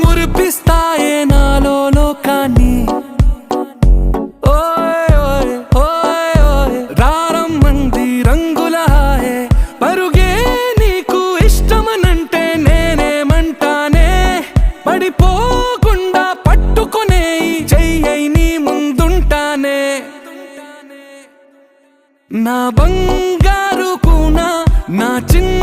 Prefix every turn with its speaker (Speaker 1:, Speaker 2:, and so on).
Speaker 1: కురిపిస్తాయే నాలో లోకాన్ని. ఓయ్ ఓయ్ ఓయ్ ఓయ్ రారమ్మంది రంగుల హాయే, పరుగే నీకు ఇష్టమనంటే నేనేమంటానే. పడిపోకుండా పట్టుకునే చెయ్యై నీ ముందుంటానే. నా బంగారు కూనా, నా చిన్న